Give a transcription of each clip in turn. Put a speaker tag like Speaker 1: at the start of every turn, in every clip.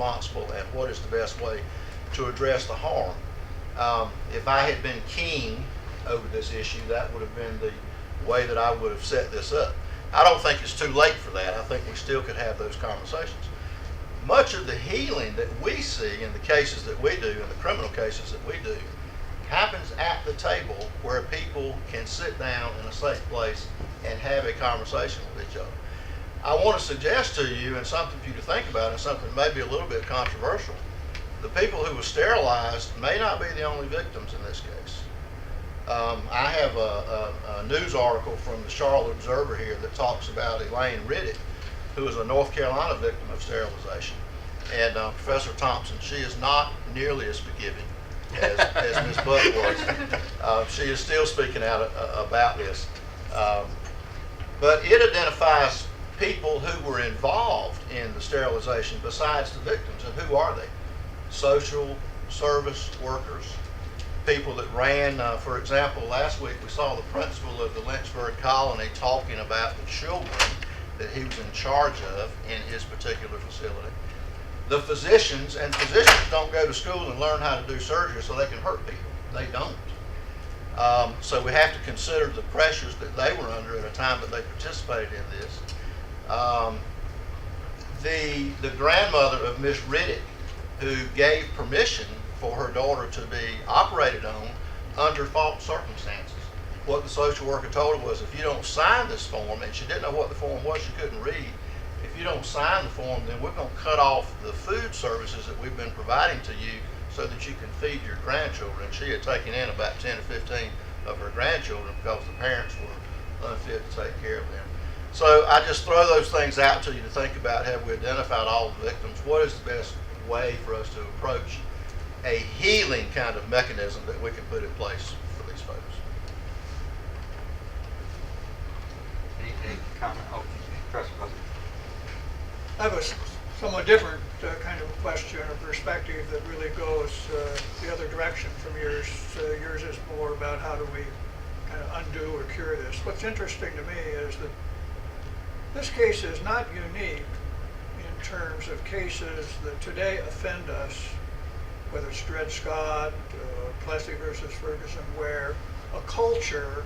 Speaker 1: responsible and what is the best way to address the harm. If I had been king over this issue, that would have been the way that I would have set this up. I don't think it's too late for that. I think we still could have those conversations. Much of the healing that we see in the cases that we do, in the criminal cases that we do, happens at the table where people can sit down in a safe place and have a conversation with each other. I want to suggest to you, and something for you to think about, and something maybe a little bit controversial, the people who were sterilized may not be the only victims in this case. I have a news article from the Charlotte Observer here that talks about Elaine Riddick, who is a North Carolina victim of sterilization. And Professor Thompson, she is not nearly as forgiving as Ms. Buck was. She is still speaking out about this. But it identifies people who were involved in the sterilization besides the victims. And who are they? Social service workers, people that ran, for example, last week we saw the principal of the Lynchburg colony talking about the children that he was in charge of in his particular facility. The physicians, and physicians don't go to school and learn how to do surgery so they can hurt people. They don't. So we have to consider the pressures that they were under at a time that they participated in this. The grandmother of Miss Riddick, who gave permission for her daughter to be operated on under false circumstances. What the social worker told her was, if you don't sign this form, and she didn't know what the form was, she couldn't read, if you don't sign the form, then we're going to cut off the food services that we've been providing to you so that you can feed your grandchildren. She had taken in about 10 or 15 of her grandchildren because the parents were unfit to take care of them. So I just throw those things out to you to think about. Have we identified all the victims? What is the best way for us to approach a healing kind of mechanism that we can put in place for these folks?
Speaker 2: Any comment? Oh, Professor Buzzard.
Speaker 3: I have a somewhat different kind of question or perspective that really goes the other direction from yours. Yours is more about how do we kind of undo or cure this. What's interesting to me is that this case is not unique in terms of cases that today offend us, whether it's Dred Scott, Plessy versus Ferguson, where a culture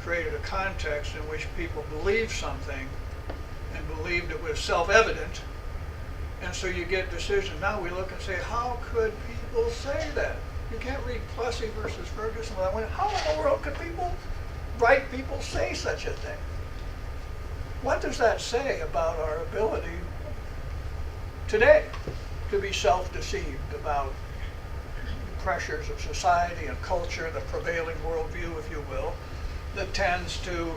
Speaker 3: created a context in which people believed something and believed it was self-evident, and so you get decisions. Now we look and say, how could people say that? You can't read Plessy versus Ferguson without wondering, how in the world could bright people say such a thing? What does that say about our ability today to be self-deceived about the pressures of society and culture, the prevailing worldview, if you will, that tends to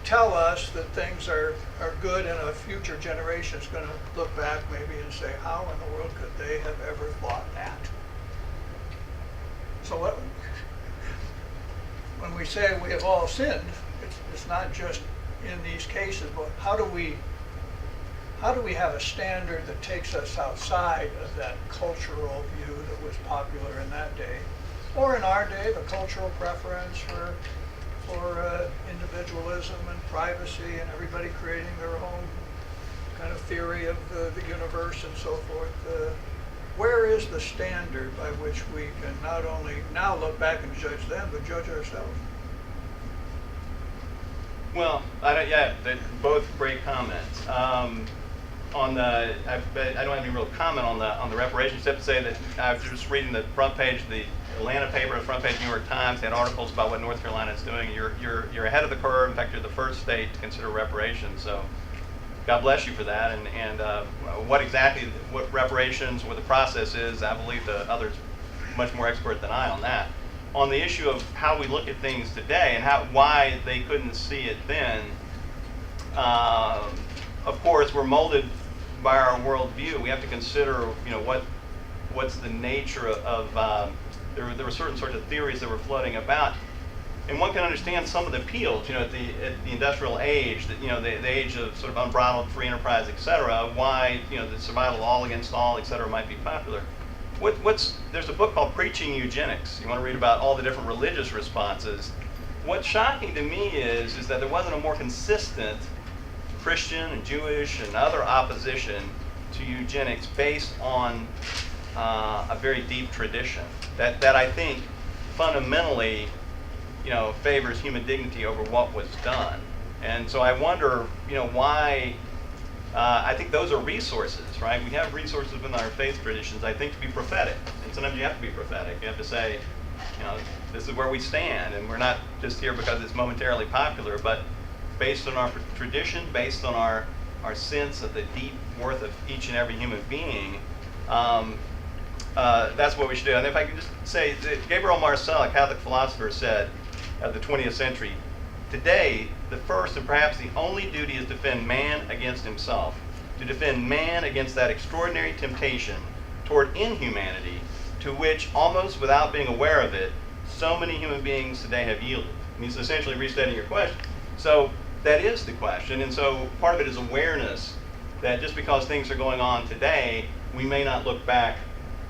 Speaker 3: tell us that things are good and a future generation is going to look back maybe and say, how in the world could they have ever thought that? So when we say we have all sinned, it's not just in these cases, but how do we have a standard that takes us outside of that cultural view that was popular in that day, or in our day, the cultural preference for individualism and privacy and everybody creating their own kind of theory of the universe and so forth. Where is the standard by which we can not only now look back and judge them, but judge ourselves?
Speaker 4: Well, they're both great comments. I don't have any real comment on the reparations, except to say that I was just reading the front page of the Atlanta paper, the front page of the New York Times, they had articles about what North Carolina is doing. You're ahead of the curve. In fact, you're the first state to consider reparations. So, God bless you for that. And what reparations, what the process is, I believe the others much more expert than I on that. On the issue of how we look at things today and why they couldn't see it then, of course, we're molded by our worldview. We have to consider, what's the nature of. There were certain sorts of theories that were floating about, and one can understand some of the appeals. At the industrial age, the age of sort of unbridled free enterprise, et cetera. Why, the survival of all against all, et cetera, might be popular. There's a book called Preaching Eugenics. You want to read about all the different religious responses. What's shocking to me is that there wasn't a more consistent Christian and Jewish and other opposition to eugenics based on a very deep tradition that I think fundamentally, favors human dignity over what was done. And so I wonder, why. I think those are resources, right? We have resources within our faith traditions, I think, to be prophetic. And sometimes you have to be prophetic. You have to say, this is where we stand, and we're not just here because it's momentarily popular, but based on our tradition, based on our sense of the deep worth of each and every human being, that's what we should do. And if I could just say, Gabriel Marcel, a Catholic philosopher, said of the 20th century, today, the first and perhaps the only duty is to defend man against himself, to defend man against that extraordinary temptation toward inhumanity to which, almost without being aware of it, so many human beings today have yielded. I mean, it's essentially restating your question. So that is the question, and so part of it is awareness that just because things are going on today, we may not look back,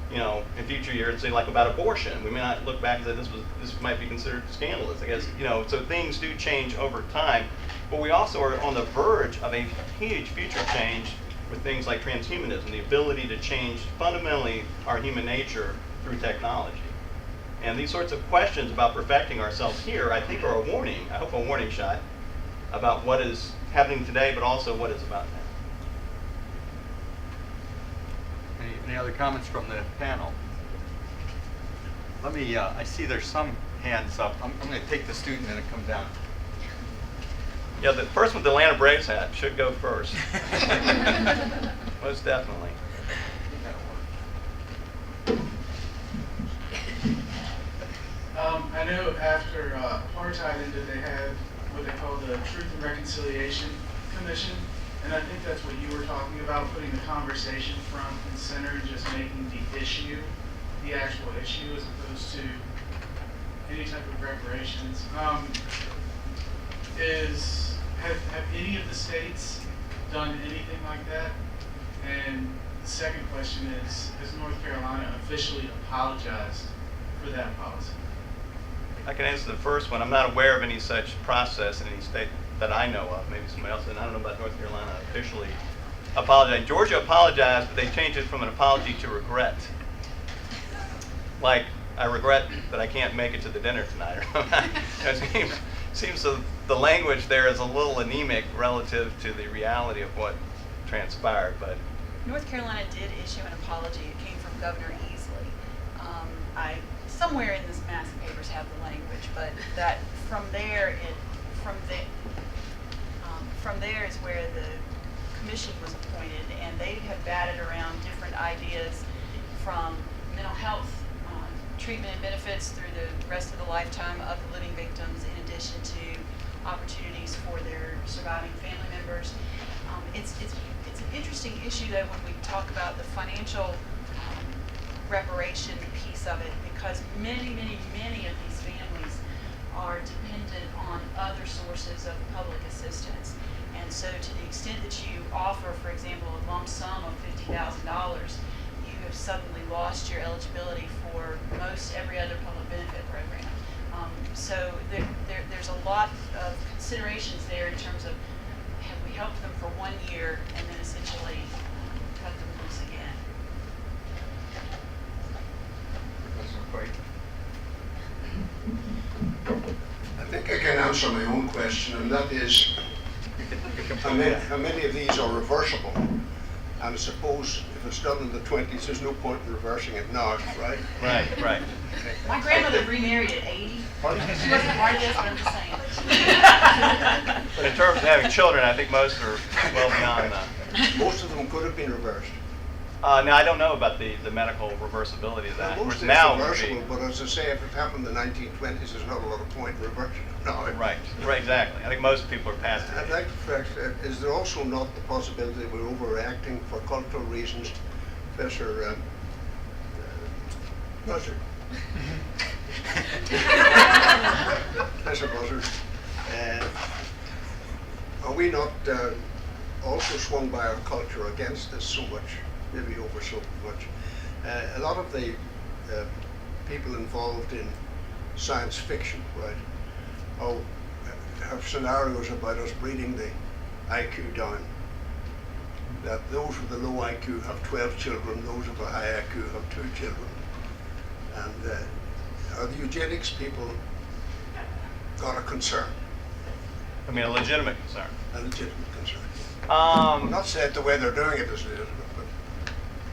Speaker 4: in future years and say, like about abortion, we may not look back and say this might be considered scandalous. I guess, so things do change over time, but we also are on the verge of a huge future change with things like transhumanism, the ability to change fundamentally our human nature through technology. And these sorts of questions about perfecting ourselves here, I think, are a warning, I hope a warning shot, about what is happening today, but also what is about now.
Speaker 2: Any other comments from the panel? Let me, I see there's some hands up. I'm going to take the student and then come down.
Speaker 4: Yeah, the person with the Atlanta Braves hat should go first. Most definitely.
Speaker 5: I know after apartheid ended, they had what they call the Truth and Reconciliation Commission, and I think that's what you were talking about, putting the conversation front and center and just making the issue, the actual issue, as opposed to any type of reparations. Have any of the states done anything like that? And the second question is, has North Carolina officially apologized for that policy?
Speaker 4: I can answer the first one. I'm not aware of any such process in any state that I know of. Maybe somebody else, and I don't know about North Carolina officially apologizing. Georgia apologized, but they changed it from an apology to regret. Like, I regret that I can't make it to the dinner tonight. It seems the language there is a little anemic relative to the reality of what transpired. But
Speaker 6: North Carolina did issue an apology. It came from Governor Easley. Somewhere in this mass of papers have the language, but that from there is where the commission was appointed, and they have batted around different ideas from mental health treatment and benefits through the rest of the lifetime of the living victims, in addition to opportunities for their surviving family members. It's an interesting issue, though, when we talk about the financial reparation piece of it, because many of these families are dependent on other sources of public assistance. And so to the extent that you offer, for example, a lump sum of $50,000, you have suddenly lost your eligibility for most every other public benefit program. So there's a lot of considerations there in terms of, have we helped them for 1 year and then essentially cut them loose again?
Speaker 7: I think I can answer my own question, and that is, how many of these are reversible? And I suppose if it's done in the 20s, there's no point in reversing it now, right?
Speaker 4: Right.
Speaker 6: My grandmother remarried at 80. She wasn't part of this, but I'm just saying.
Speaker 4: But in terms of having children, I think most are well beyond that.
Speaker 7: Most of them could have been reversed.
Speaker 4: Now, I don't know about the medical reversibility of that.
Speaker 7: Well, most of
Speaker 4: Now
Speaker 7: it's
Speaker 4: would
Speaker 7: reversible,
Speaker 4: be,
Speaker 7: but as I say, if it happened in the 1920s, there's not a lot of point in reversing it now.
Speaker 4: right, exactly. I think most people are past
Speaker 7: I'd
Speaker 4: it.
Speaker 7: like to correct, is there also not the possibility that we're overreacting for cultural reasons? Professor Buzzard. Professor Buzzard, are we not also swung by our culture against this so much, maybe over so much? A lot of the people involved in science fiction, right, have scenarios about us breeding the IQ down. that those with a low IQ have 12 children, those with a high IQ have 2 children. And are the eugenics people got a concern,
Speaker 4: I mean, a legitimate concern.
Speaker 7: a legitimate concern? I'm
Speaker 4: Um,
Speaker 7: not saying the way they're doing it is legitimate, but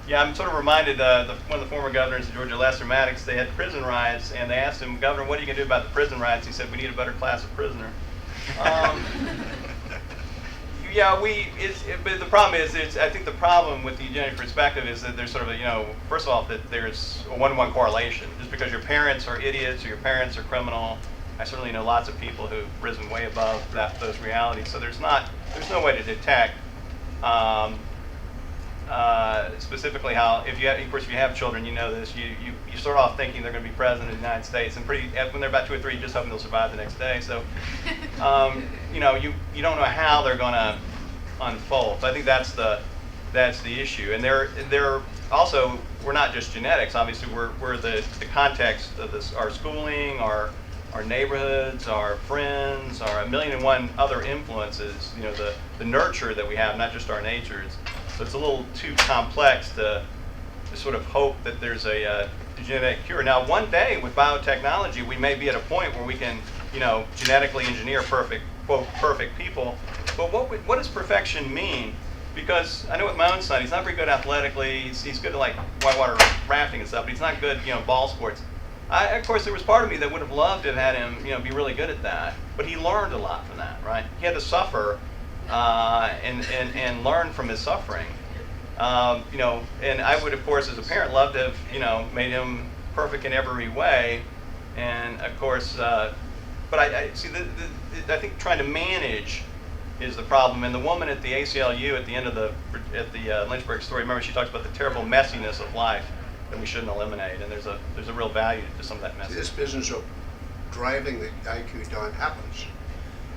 Speaker 4: Yeah, I'm sort of reminded, one of the former governors of Georgia, Lester Maddox, they had prison riots, and they asked him, Governor, what are you going to do about the prison riots? He said, we need a better class of prisoner. Yeah, but the problem is, I think the problem with the eugenic perspective is that there's sort of a, first of all, that there's a one-to-one correlation. Just because your parents are idiots or your parents are criminal, I certainly know lots of people who've risen way above those realities. So there's no way to detect specifically how, of course, if you have children, you know this, you start off thinking they're going to be president of the United States, and when they're about 2 or 3, you just hoping they'll survive the next day. So, you don't know how they're going to unfold. So I think that's the issue. And they're also, we're not just genetics. Obviously, we're the context of this, our schooling, our neighborhoods, our friends, our 1,000,001 other influences. The nurture that we have, not just our natures. So it's a little too complex to sort of hope that there's a genetic cure. Now, one day with biotechnology, we may be at a point where we can, genetically engineer perfect people. But what does perfection mean? Because I know with my own son, he's not very good athletically. He's good at like whitewater rafting and stuff, but he's not good, ball sports. Of course, there was part of me that would have loved to have had him, be really good at that. But he learned a lot from that, right? He had to suffer and learn from his suffering. And I would, of course, as a parent, love to have, made him perfect in every way. And of course, but I see I think trying to manage is the problem. And the woman at the ACLU at the end of the Lynchburg story, remember, she talks about the terrible messiness of life that we shouldn't eliminate. And there's a real value to some of that messiness.
Speaker 7: this business of driving the IQ down happens.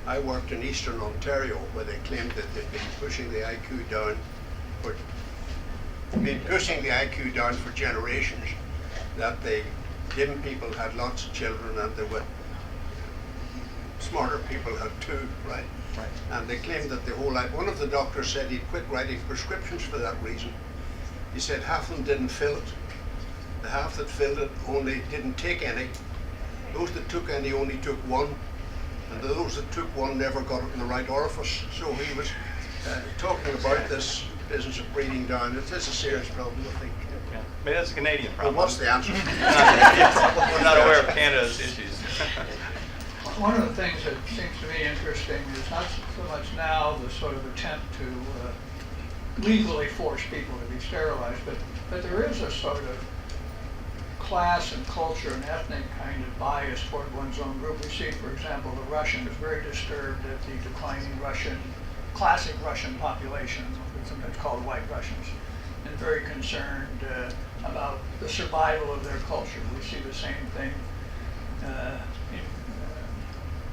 Speaker 7: I worked in Eastern Ontario where they claimed that they'd been pushing the IQ down for generations, that the dim people had lots of children and the smarter people had 2, right?
Speaker 4: Right.
Speaker 7: And they claimed that the whole life, one of the doctors said he'd quit writing prescriptions for that reason. He said half of them didn't fill it. The half that filled it only didn't take any. Those that took any only took 1. And those that took 1 never got it in the right orifice. So he was talking about this business of breathing down. It is a serious problem, I think.
Speaker 4: Yeah. Maybe that's a Canadian
Speaker 7: Well,
Speaker 4: problem.
Speaker 7: what's the answer?
Speaker 4: We're not aware of Canada's issues.
Speaker 3: One of the things that seems to me interesting is not so much now the sort of attempt to legally force people to be sterilized, but there is a sort of class and culture and ethnic kind of bias toward one's own group. We see, for example, the Russians very disturbed at the declining classic Russian population, sometimes called white Russians, and very concerned about the survival of their culture. We see the same thing in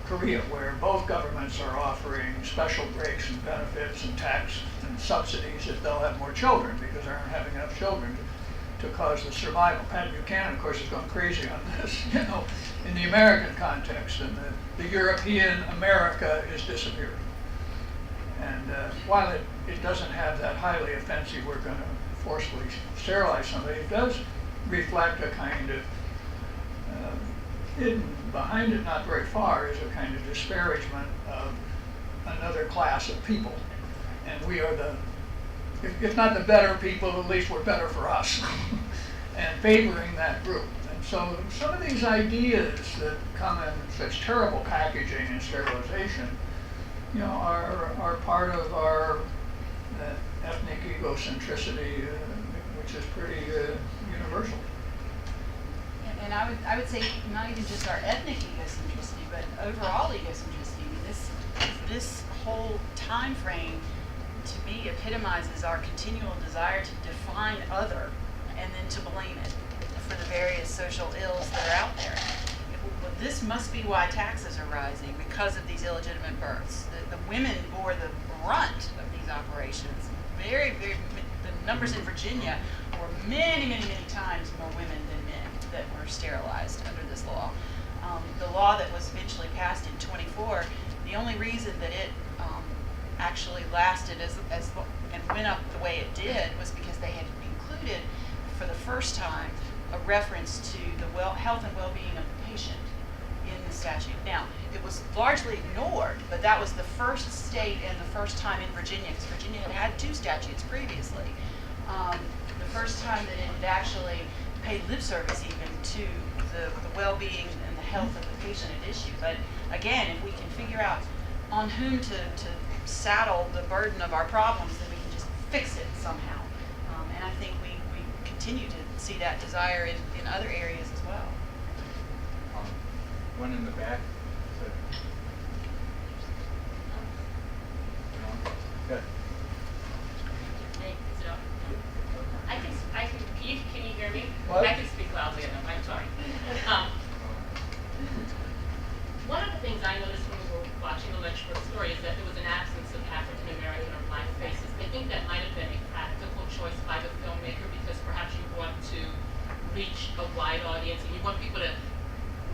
Speaker 3: Korea, where both governments are offering special breaks and benefits and tax and subsidies if they'll have more children, because they aren't having enough children to cause the survival. Pat Buchanan, of course, has gone crazy on this, in the American context, and the European America is disappearing. And while it doesn't have that highly offensive, we're going to forcefully sterilize somebody, it does reflect a kind of hidden behind it, not very far, is a kind of disparagement of another class of people. And we are if not the better people, at least we're better for us, and favoring that group. And so some of these ideas that come in such terrible packaging and sterilization, are part of our ethnic egocentricity, which is pretty universal.
Speaker 6: And I would say not even just our ethnic egocentricity, but overall egocentricity. I mean, this whole time frame, to me, epitomizes our continual desire to define other and then to blame it for the various social ills that are out there. Well, this must be why taxes are rising, because of these illegitimate births. The women bore the brunt of these operations. The numbers in Virginia were many, many, many times more women than men that were sterilized under this law. The law that was eventually passed in '24, the only reason that it actually lasted as and went up the way it did was because they had included, for the first time, a reference to the health and well-being of the patient in the statute. Now, it was largely ignored, but that was the first state and the first time in Virginia, because Virginia had 2 statutes previously. The first time that it had actually paid lip service even to the well-being and the health of the patient at issue. But again, if we can figure out on whom to saddle the burden of our problems, then we can just fix it somehow. And I think we continue to see that desire in other areas as well.
Speaker 8: One in the back. Good.
Speaker 9: Hey, is it on? Can you hear me?
Speaker 3: What?
Speaker 9: I can speak loudly enough, I'm sorry. One of the things I noticed when we were watching the Lynchburg story is that there was an absence of African American or Black faces. I think that might have been a practical choice by the filmmaker because perhaps you want to reach a wide audience and you want people to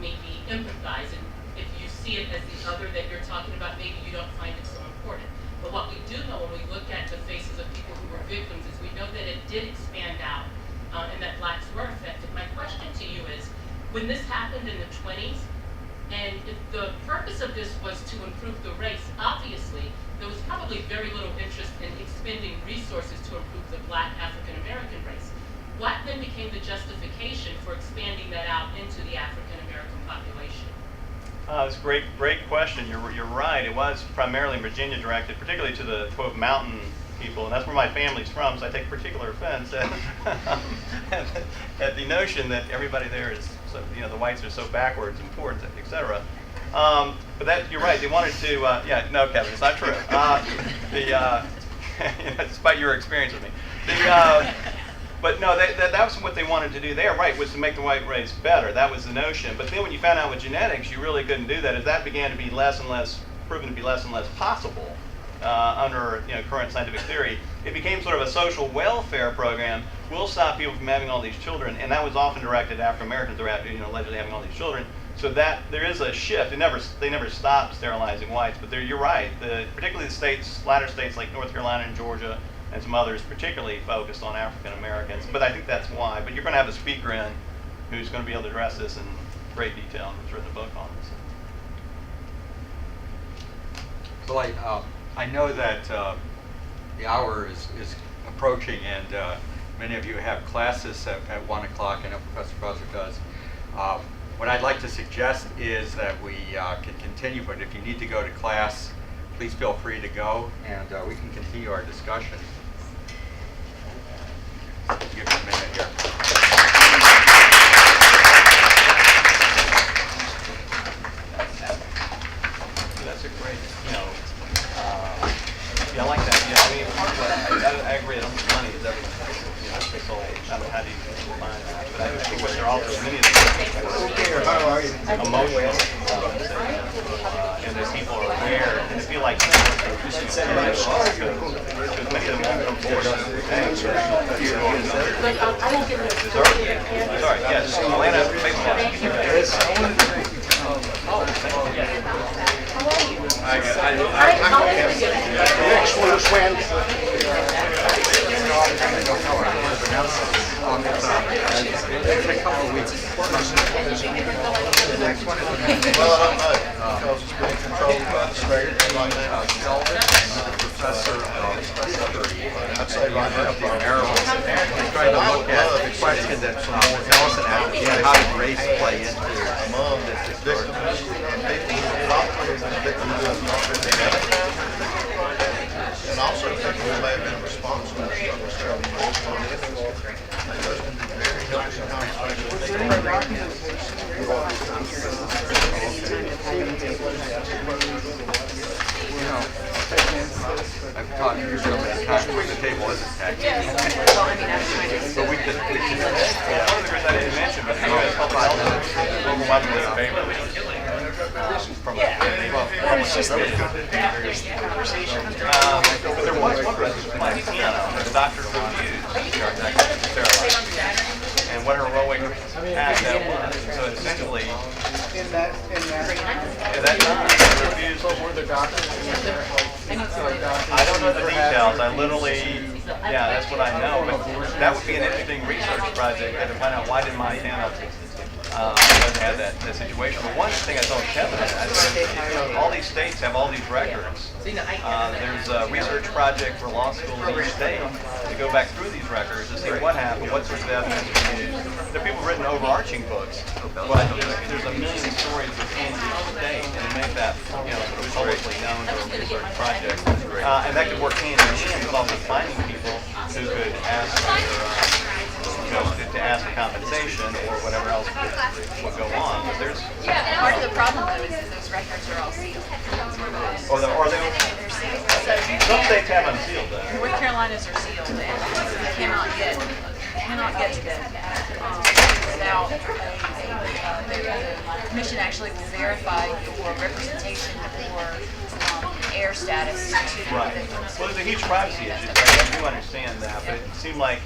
Speaker 9: maybe empathize, and if you see it as the other that you're talking about, maybe you don't find it so important. But what we do know when we look at the faces of people who were victims is we know that it did expand out and that Blacks were affected. My question to you is, when this happened in the 20s, and if the purpose of this was to improve the race, obviously there was probably very little interest in expending resources to improve the Black African American race. What then became the justification for expanding that out into the African American population?
Speaker 4: It's a great question. You're right. It was primarily Virginia directed, particularly to the quote mountain people, and that's where my family's from. So I take particular offense at the notion that everybody there is, so, the whites are so backwards and poor, et cetera. But that you're right. They wanted to. No, Kevin, it's not true. Despite your experience with me, But no, that was what they wanted to do there, right, was to make the white race better. That was the notion. But then when you found out with genetics, you really couldn't do that. As that began to be less and less, proven to be less and less possible under current scientific theory, it became sort of a social welfare program. We'll stop people from having all these children, and that was often directed at African Americans who were allegedly having all these children. So that there is a shift. They never stopped sterilizing whites, but you're right. Particularly the states, latter states like North Carolina and Georgia, and some others particularly focused on African Americans. But I think that's why. But you're going to have a speaker in who's going to be able to address this in great detail and has written a book on this.
Speaker 2: Well, I know that the hour is approaching, and many of you have classes at 1 o'clock. I know Professor Buzzer does. What I'd like to suggest is that we can continue, but if you need to go to class, please feel free to go, and we can continue our discussion. Give you a minute here.
Speaker 4: That's a great, I like that. I mean, part of that, I agree. I don't think money is everything. It's all how do you define that? But I think what they're also many of them emotional, and that people are aware, and feel like because many of them won't come forward. Sorry, yes, Atlanta
Speaker 7: Next one is when?
Speaker 2: It's a couple of weeks.
Speaker 1: Well, I don't know, because it's being controlled by the state right now.
Speaker 2: Professor
Speaker 1: I'd say right now,
Speaker 2: Maryland, he's trying to look at the question that Nelson asked, how did race play into
Speaker 1: among
Speaker 2: this
Speaker 1: victims and people who probably have been victims of not been together. And also people who may have been responsible for this trouble. I think those can be very helpful conversations.
Speaker 2: I've talked to you so many times when the table isn't packed. But we can,
Speaker 4: one of the reasons I didn't mention, but the U.S. Public Health is overwhelmingly in favor of it. From a but there was one reason, like Dr. Reviews, and what a heroic act that was. And so essentially, at that time, they refused. I don't know the details. I literally, yeah, that's what I know. But that would be an interesting research project to find out why did Montana have that situation. But one thing I told Kevin, I said, all these states have all these records. There's a research project for law school in each state to go back through these records to see what happened, what sorts of evidence was used. There are people written overarching books, but there's a million stories within each state, and to make that sort of publicly known to a research project, and that could work hand in hand with also finding people who could ask to ask for compensation or whatever else would go on. But there's
Speaker 6: Part of the problem though is that those records are all sealed.
Speaker 4: or they
Speaker 6: They're sealed. So
Speaker 4: some states have them sealed though.
Speaker 6: North Carolina's are sealed and you cannot get to them without the commission actually will verify your representation or air status to the
Speaker 4: Right.
Speaker 6: victims.
Speaker 4: Well, there's a huge privacy issue. I do understand that, but it seemed like,